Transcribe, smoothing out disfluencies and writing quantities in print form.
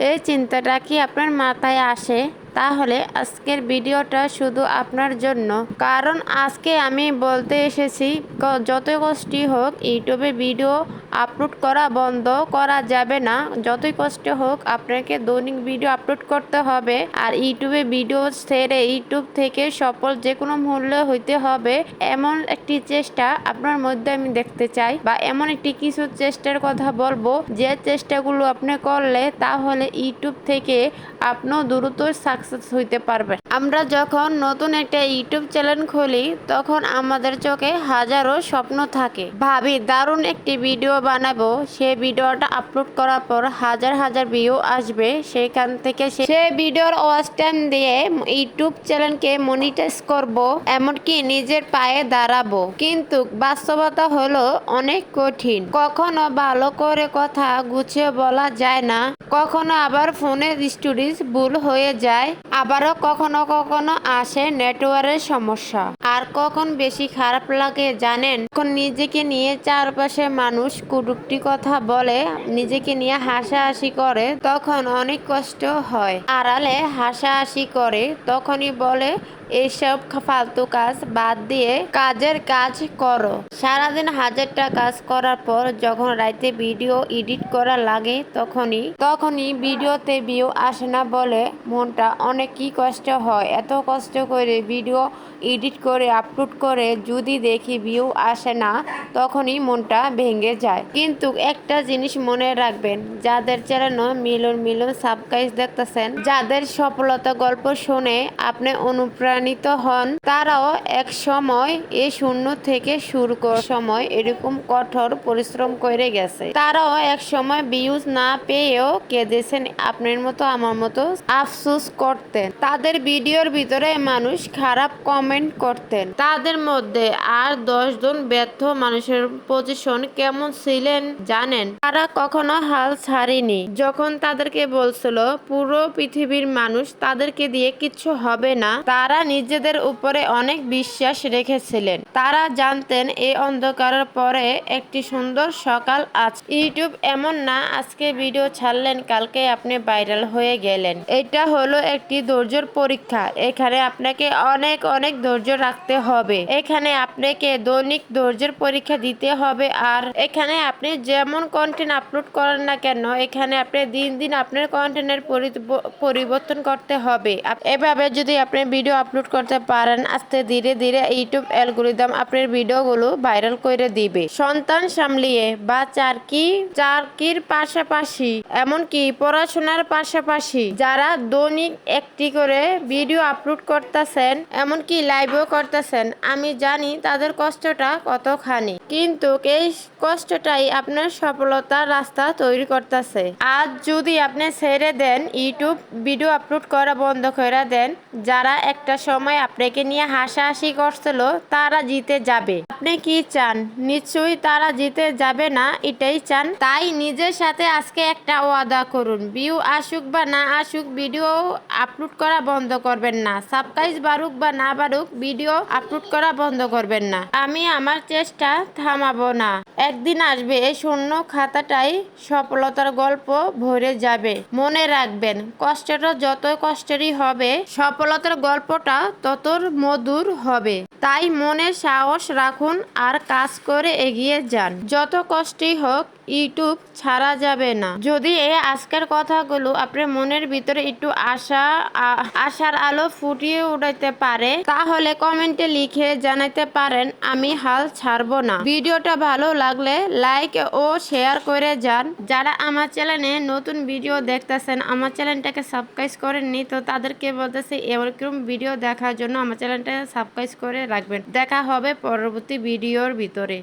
এই চিন্তাটা কি আপনার মাথায় আসে? তাহলে আজকের ভিডিওটা শুধু আপনার জন্য। কারণ আজকে আমি বলতে এসেছি যতই কষ্টই হোক ইউটিউবে ভিডিও আপলোড করা বন্ধ করা যাবে না। যতই কষ্ট হোক আপনাকে দৈনিক ভিডিও আপলোড করতে হবে। আর ইউটিউবে ভিডিও ছেড়ে ইউটিউব থেকে সফল যে কোনো মূল্য হইতে হবে, এমন একটি চেষ্টা আপনার মধ্যে আমি দেখতে চাই, বা এমন একটি কিছু চেষ্টার কথা বলবো যে চেষ্টাগুলো আপনি করলে তাহলে ইউটিউব থেকে আপনিও দ্রুত সাকসেস হইতে পারবেন। আমরা যখন নতুন একটা ইউটিউব চ্যানেল খুলি তখন আমাদের চোখে হাজারো স্বপ্ন থাকে, ভাবি দারুণ একটি ভিডিও বানাবো, সেই ভিডিওটা আপলোড করার পর হাজার হাজার ভিউ আসবে, সেইখান থেকে সেই ভিডিওর ওয়াচ টাইম দিয়ে ইউটিউব চ্যানেলকে মনিটাইজ করব, এমনকি নিজের পায়ে দাঁড়াবো। কিন্তু বাস্তবতা হলো অনেক কঠিন। কখনো ভালো করে কথা গুছিয়ে বলা যায় না, কখনো আবার ফোনের স্টোরেজ ভুল হয়ে যায়, আবারও কখনো কখনো আসে নেটওয়ার্কের সমস্যা। আর কখন বেশি খারাপ লাগে জানেন? যখন নিজেকে নিয়ে চারপাশে মানুষ কটূক্তি কথা বলে, নিজেকে নিয়ে হাসাহাসি করে, তখন অনেক কষ্ট হয়। আড়ালে হাসাহাসি করে তখনই বলে এইসব ফালতু কাজ বাদ দিয়ে কাজের কাজ করো। সারাদিন হাজারটা কাজ করার পর যখন রাতে ভিডিও এডিট করা লাগে তখনই ভিডিওতে ভিউ আসে না বলে মনটা অনেকই কষ্ট হয়। এত কষ্ট করে ভিডিও এডিট করে আপলোড করে যদি দেখি ভিউ আসে না, তখনই মনটা ভেঙে যায়। কিন্তু একটা জিনিস মনে রাখবেন, যাদের চ্যানেল মিলিয়ন মিলিয়ন সাবস্ক্রাইব দেখতেছেন, যাদের সফলতা গল্প শুনে আপনি অনুপ্রাণিত হন, তারাও এক সময় এই শূন্য থেকে শুরু করার সময় এরকম কঠোর পরিশ্রম করে গেছে। তারাও এক সময় ভিউজ না পেয়েও কেঁদেছেন, আপনার মতো আমার মতো আফসোস করতেন। তাদের ভিডিওর ভিতরে মানুষ খারাপ কমেন্ট করতেন। তাদের মধ্যে আর 10 জন ব্যর্থ মানুষের পজিশন কেমন ছিলেন জানেন? তারা কখনো হাল ছাড়েনি। যখন তাদেরকে বলছিল পুরো পৃথিবীর মানুষ তাদেরকে দিয়ে কিচ্ছু হবে না, তারা নিজেদের উপরে অনেক বিশ্বাস রেখেছিলেন। তারা জানতেন এই অন্ধকারের পরে একটি সুন্দর সকাল আছে। ইউটিউব এমন না আজকে ভিডিও ছাড়লেন কালকে আপনি ভাইরাল হয়ে গেলেন। এটা হলো একটি ধৈর্যের পরীক্ষা। এখানে আপনাকে অনেক অনেক ধৈর্য রাখতে হবে। এখানে আপনাকে দৈনিক ধৈর্যের পরীক্ষা দিতে হবে। আর এখানে আপনি যেমন কন্টেন্ট আপলোড করেন না কেন, এখানে আপনি দিন দিন আপনার কন্টেন্টের পরিবর্তন করতে হবে। এভাবে যদি আপনি ভিডিও আপলোড করতে পারেন, আস্তে ধীরে ধীরে ইউটিউব অ্যালগরিদম আপনার ভিডিওগুলো ভাইরাল করে দিবে। সন্তান সামলিয়ে বা চাকরির পাশাপাশি, এমনকি পড়াশোনার পাশাপাশি যারা দৈনিক একটি করে ভিডিও আপলোড করতেছেন, এমনকি লাইভও করতেছেন, আমি জানি তাদের কষ্টটা কতখানি, কিন্তু এই কষ্টটাই আপনার সফলতার রাস্তা তৈরি করতেছে। আজ যদি আপনি ছেড়ে দেন, ইউটিউব ভিডিও আপলোড করা বন্ধ করে দেন, যারা একটা সময় আপনাকে নিয়ে হাসাহাসি করছিল তারা জিতে যাবে। আপনি কি চান? নিশ্চয়ই তারা জিতে যাবে না, এটাই চান। তাই নিজের সাথে আজকে একটা ওয়াদা করুন, ভিউ আসুক বা না আসুক ভিডিও আপলোড করা বন্ধ করবেন না। সাবস্ক্রাইব বাড়ুক বা না বাড়ুক ভিডিও আপলোড করা বন্ধ করবেন না। আমি আমার চেষ্টা থামাবো না। একদিন আসবে এই শূন্য খাতাটাই সফলতার গল্প ভরে যাবে। মনে রাখবেন, কষ্টটা যত কষ্টেরই হবে, সফলতার গল্পটা তত মধুর হবে। তাই মনে সাহস রাখুন আর কাজ করে এগিয়ে যান। যত কষ্টই হোক ইউটিউব ছাড়া যাবে না। যদি এই আজকের কথাগুলো আপনার মনের ভিতরে একটু আশার আলো ফুটিয়ে উঠাইতে পারে, তাহলে কমেন্টে লিখে জানাতে পারেন আমি হাল ছাড়বো না। ভিডিওটা ভালো লাগলে লাইক ও শেয়ার করে যান। যারা আমার চ্যানেলে নতুন ভিডিও দেখতেছেন, আমার চ্যানেলটাকে সাবস্ক্রাইব করেননি, তো তাদেরকে বলতেছি এরকম ভিডিও দেখার জন্য আমার চ্যানেলটা সাবস্ক্রাইব করে রাখবেন। দেখা হবে পরবর্তী ভিডিওর ভিতরে।